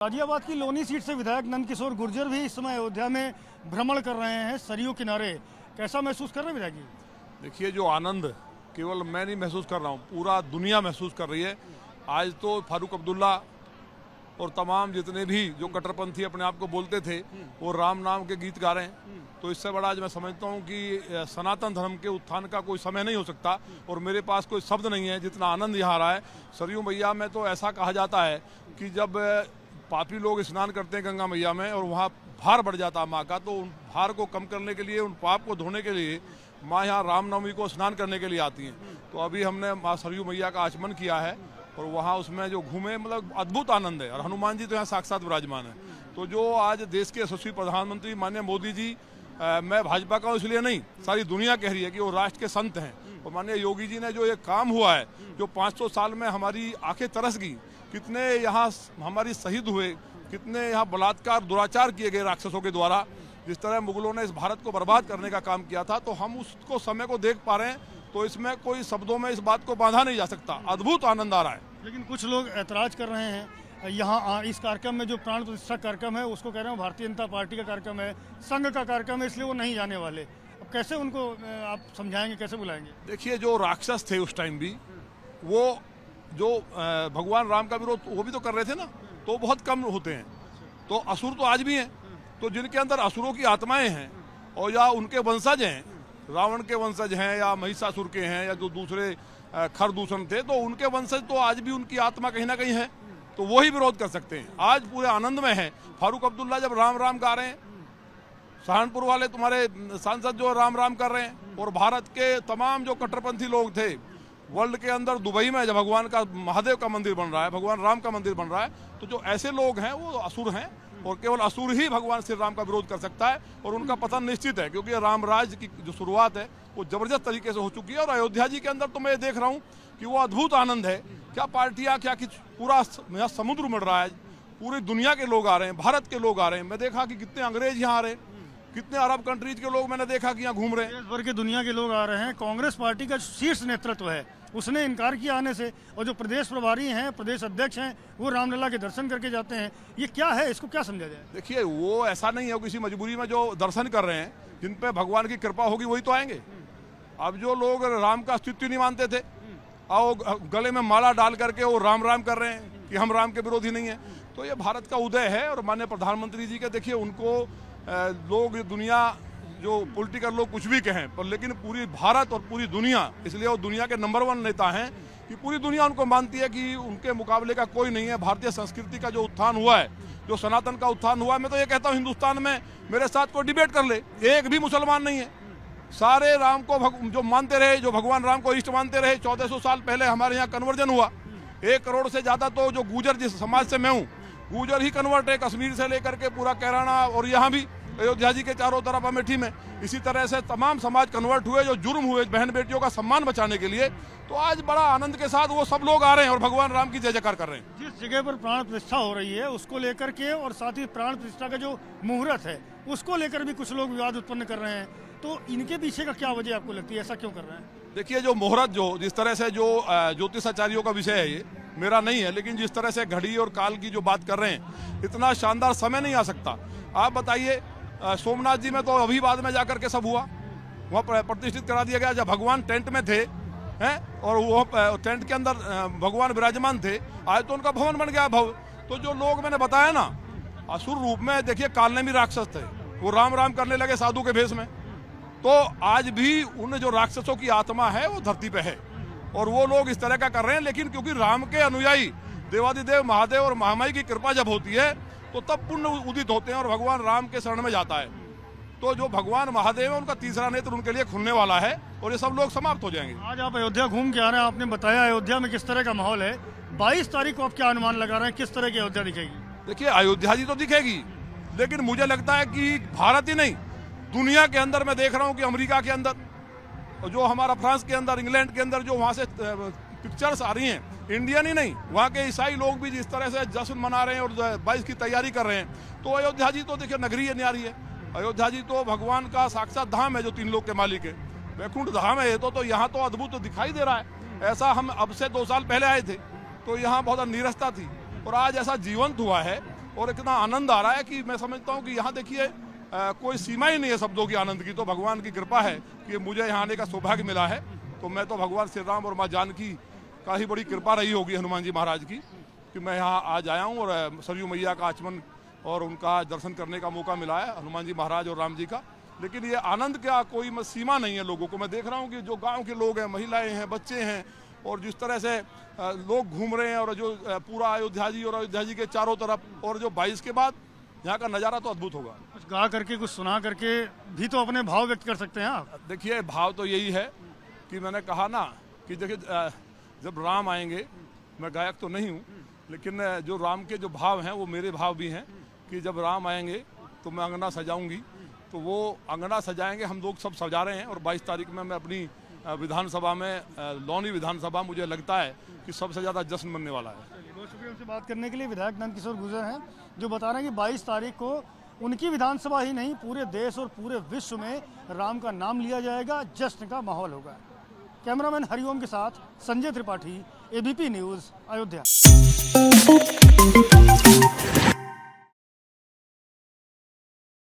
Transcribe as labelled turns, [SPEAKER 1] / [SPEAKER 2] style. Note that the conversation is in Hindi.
[SPEAKER 1] गाजियाबाद की लोनी सीट से विधायक नंदकिशोर गुर्जर भी इस समय अयोध्या में भ्रमण कर रहे हैं सरयू किनारे। कैसा महसूस कर रहे हैं विधायक जी?
[SPEAKER 2] देखिए, जो आनंद केवल मैं नहीं महसूस कर रहा हूँ, पूरा दुनिया महसूस कर रही है। आज तो फारूक अब्दुल्ला और तमाम जितने भी जो कट्टरपंथी अपने आप को बोलते थे वो राम नाम के गीत गा रहे हैं। तो इससे बड़ा आज मैं समझता हूँ कि सनातन धर्म के उत्थान का कोई समय नहीं हो सकता और मेरे पास कोई शब्द नहीं है जितना आनंद यहाँ आ रहा है। सरयू मैया में तो ऐसा कहा जाता है कि जब पापी लोग स्नान करते हैं गंगा मैया में और वहाँ भार बढ़ जाता है माँ का, तो उन भार को कम करने के लिए, उन पाप को धोने के लिए माँ यहाँ रामनवमी को स्नान करने के लिए आती हैं। तो अभी हमने माँ सरयू मैया का आचमन किया है और वहाँ उसमें जो घूमे, मतलब अद्भुत आनंद है। और हनुमान जी तो यहाँ साक्षात विराजमान है। तो जो आज देश के यशस्वी प्रधानमंत्री माननीय मोदी जी, मैं भाजपा का इसलिए नहीं, सारी दुनिया कह रही है कि वो राष्ट्र के संत हैं। और माननीय योगी जी ने जो ये काम हुआ है, जो 500 साल में हमारी आंखें तरस गई, कितने यहाँ हमारी शहीद हुए, कितने यहाँ बलात्कार दुराचार किए गए राक्षसों के द्वारा, जिस तरह मुगलों ने इस भारत को बर्बाद करने का काम किया था, तो हम उसको समय को देख पा रहे हैं। तो इसमें कोई शब्दों में इस बात को बांधा नहीं जा सकता। अद्भुत आनंद आ रहा है।
[SPEAKER 1] लेकिन कुछ लोग ऐतराज कर रहे हैं यहाँ इस कार्यक्रम में, जो प्राण प्रतिष्ठा कार्यक्रम है उसको कह रहे हैं भारतीय जनता पार्टी का कार्यक्रम है, संघ का कार्यक्रम है, इसलिए वो नहीं जाने वाले। अब कैसे उनको आप समझाएंगे, कैसे बुलाएंगे?
[SPEAKER 2] देखिए, जो राक्षस थे उस टाइम भी, वो जो भगवान राम का विरोध वो भी तो कर रहे थे ना, तो बहुत कम होते हैं। तो असुर तो आज भी हैं। तो जिनके अंदर असुरों की आत्माएं हैं और या उनके वंशज हैं, रावण के वंशज हैं या महिषासुर के हैं या जो दूसरे खरदूषण थे, तो उनके वंशज तो आज भी उनकी आत्मा कहीं ना कहीं है, तो वो ही विरोध कर सकते हैं। आज पूरे आनंद में है। फारूक अब्दुल्ला जब राम राम गा रहे हैं, सहारनपुर वाले तुम्हारे सांसद जो राम राम कर रहे हैं, और भारत के तमाम जो कट्टरपंथी लोग थे वर्ल्ड के अंदर, दुबई में जब भगवान का महादेव का मंदिर बन रहा है, भगवान राम का मंदिर बन रहा है, तो जो ऐसे लोग हैं वो असुर हैं और केवल असुर ही भगवान श्री राम का विरोध कर सकता है और उनका पतन निश्चित है। क्योंकि राम राज की जो शुरुआत है वो जबरदस्त तरीके से हो चुकी है। और अयोध्या जी के अंदर तो मैं देख रहा हूँ कि वो अद्भुत आनंद है। क्या पार्टियां, क्या पूरा यहाँ समुद्र उमड़ रहा है, पूरी दुनिया के लोग आ रहे हैं, भारत के लोग आ रहे हैं। मैं देखा कि कितने अंग्रेज यहाँ आ रहे हैं, कितने अरब कंट्रीज के लोग मैंने देखा कि यहाँ घूम रहे हैं।
[SPEAKER 1] देश भर के दुनिया के लोग आ रहे हैं। कांग्रेस पार्टी का शीर्ष नेतृत्व है, उसने इनकार किया आने से, और जो प्रदेश प्रभारी हैं, प्रदेश अध्यक्ष हैं, वो रामलला के दर्शन करके जाते हैं। ये क्या है, इसको क्या समझा जाए? देखिए,
[SPEAKER 2] वो ऐसा नहीं है, किसी मजबूरी में जो दर्शन कर रहे हैं, जिन पे भगवान की कृपा होगी वही तो आएंगे। अब जो लोग राम का अस्तित्व नहीं मानते थे और गले में माला डाल करके वो राम राम कर रहे हैं कि हम राम के विरोधी नहीं है, तो ये भारत का उदय है। और माननीय प्रधानमंत्री जी के देखिए, उनको लोग, दुनिया, जो पॉलिटिकल लोग कुछ भी कहें, पर लेकिन पूरी भारत और पूरी दुनिया, इसलिए वो दुनिया के नंबर 1 नेता हैं कि पूरी दुनिया उनको मानती है कि उनके मुकाबले का कोई नहीं है। भारतीय संस्कृति का जो उत्थान हुआ है, जो सनातन का उत्थान हुआ है, मैं तो ये कहता हूँ हिंदुस्तान में मेरे साथ कोई डिबेट कर ले, एक भी मुसलमान नहीं है। सारे राम को जो मानते रहे, जो भगवान राम को इष्ट मानते रहे। 1400 साल पहले हमारे यहाँ कन्वर्जन हुआ। 1 करोड़ से ज्यादा तो जो गुजर, जिस समाज से मैं हूँ, गुजर ही कन्वर्ट है, कश्मीर से लेकर के पूरा कैराना और यहाँ भी अयोध्या जी के चारों तरफ अमेठी में। इसी तरह से तमाम समाज कन्वर्ट हुए, जो जुर्म हुए बहन बेटियों का सम्मान बचाने के लिए। तो आज बड़ा आनंद के साथ वो सब लोग आ रहे हैं और भगवान राम की जय जयकार कर रहे हैं।
[SPEAKER 1] जिस जगह पर प्राण प्रतिष्ठा हो रही है उसको लेकर के, और साथ ही प्राण प्रतिष्ठा का जो मुहूर्त है उसको लेकर भी कुछ लोग विवाद उत्पन्न कर रहे हैं। तो इनके पीछे का क्या वजह आपको लगती है, ऐसा क्यों कर रहे हैं?
[SPEAKER 2] देखिए, जो मुहूर्त, जो जिस तरह से जो ज्योतिषाचार्यों का विषय है, ये मेरा नहीं है, लेकिन जिस तरह से घड़ी और काल की जो बात कर रहे हैं, इतना शानदार समय नहीं आ सकता। आप बताइए, सोमनाथ जी में तो अभी बाद में जाकर के सब हुआ, वहाँ प्रतिष्ठित करा दिया गया। जब भगवान टेंट में थे हैं और वो टेंट के अंदर भगवान विराजमान थे, आज तो उनका भवन बन गया भव। तो जो लोग मैंने बताया ना, असुर रूप में, देखिए कालनेमी राक्षस थे, वो राम राम करने लगे साधु के भेष में। तो आज भी उन जो राक्षसों की आत्मा है वो धरती पे है और वो लोग इस तरह का कर रहे हैं। लेकिन क्योंकि राम के अनुयायी, देवादिदेव महादेव और महामाई की कृपा जब होती है तो तब पुण्य उदित होते हैं और भगवान राम के शरण में जाता है। तो जो भगवान महादेव है, उनका तीसरा नेत्र उनके लिए खुलने वाला है और ये सब लोग समाप्त हो जाएंगे।
[SPEAKER 1] आज आप अयोध्या घूम के आ रहे हैं, आपने बताया अयोध्या में किस तरह का माहौल है। 22 तारीख को आप क्या अनुमान लगा रहे हैं, किस तरह की अयोध्या दिखेगी?
[SPEAKER 2] देखिए, अयोध्या जी तो दिखेगी, लेकिन मुझे लगता है कि भारत ही नहीं, दुनिया के अंदर मैं देख रहा हूँ कि अमेरिका के अंदर, जो हमारा फ्रांस के अंदर, इंग्लैंड के अंदर जो वहाँ से पिक्चर्स आ रही हैं, इंडियन ही नहीं, वहाँ के ईसाई लोग भी जिस तरह से जश्न मना रहे हैं और 22 की तैयारी कर रहे हैं। तो अयोध्या जी तो देखिए नगरी है, न्यारी है। अयोध्या जी तो भगवान का साक्षात धाम है, जो 3 लोक के मालिक है, वैकुंठ धाम है। तो यहाँ तो अद्भुत दिखाई दे रहा है। ऐसा हम अब से 2 साल पहले आए थे तो यहाँ बहुत नीरसता थी और आज ऐसा जीवंत हुआ है और इतना आनंद आ रहा है कि मैं समझता हूँ कि यहाँ देखिए कोई सीमा ही नहीं है शब्दों की आनंद की। तो भगवान की कृपा है कि मुझे यहाँ आने का सौभाग्य मिला है। तो मैं तो भगवान श्री राम और माँ जानकी का ही बड़ी कृपा रही होगी, हनुमान जी महाराज की, कि मैं यहाँ आज आया हूँ और सरयू मैया का आचमन और उनका दर्शन करने का मौका मिला है, हनुमान जी महाराज और राम जी का। लेकिन ये आनंद क्या कोई सीमा नहीं है लोगों को। मैं देख रहा हूँ कि जो गांव के लोग हैं, महिलाएं हैं, बच्चे हैं, और जिस तरह से लोग घूम रहे हैं, और जो पूरा अयोध्या जी और अयोध्या जी के चारों तरफ, और जो 22 के बाद यहाँ का नज़ारा तो अद्भुत होगा।
[SPEAKER 1] कुछ गा करके, कुछ सुना करके भी तो अपने भाव व्यक्त कर सकते हैं आप।
[SPEAKER 2] देखिए भाव तो यही है कि मैंने कहा ना कि देखिए जब राम आएंगे, मैं गायक तो नहीं हूँ, लेकिन जो राम के जो भाव हैं वो मेरे भाव भी हैं कि जब राम आएंगे तो मैं अंगना सजाऊंगी। तो वो अंगना सजाएंगे, हम लोग सब सजा रहे हैं। और 22 तारीख में मैं अपनी विधानसभा में, लौनी विधानसभा, मुझे लगता है कि सबसे ज़्यादा जश्न बनने वाला है।
[SPEAKER 1] बहुत शुक्रिया हमसे बात करने के लिए। विधायक नंदकिशोर गुर्जर हैं जो बता रहे हैं कि 22 तारीख को उनकी विधानसभा ही नहीं, पूरे देश और पूरे विश्व में राम का नाम लिया जाएगा, जश्न का माहौल होगा। कैमरामैन हरिओम के साथ संजय त्रिपाठी, ABP न्यूज़, अयोध्या।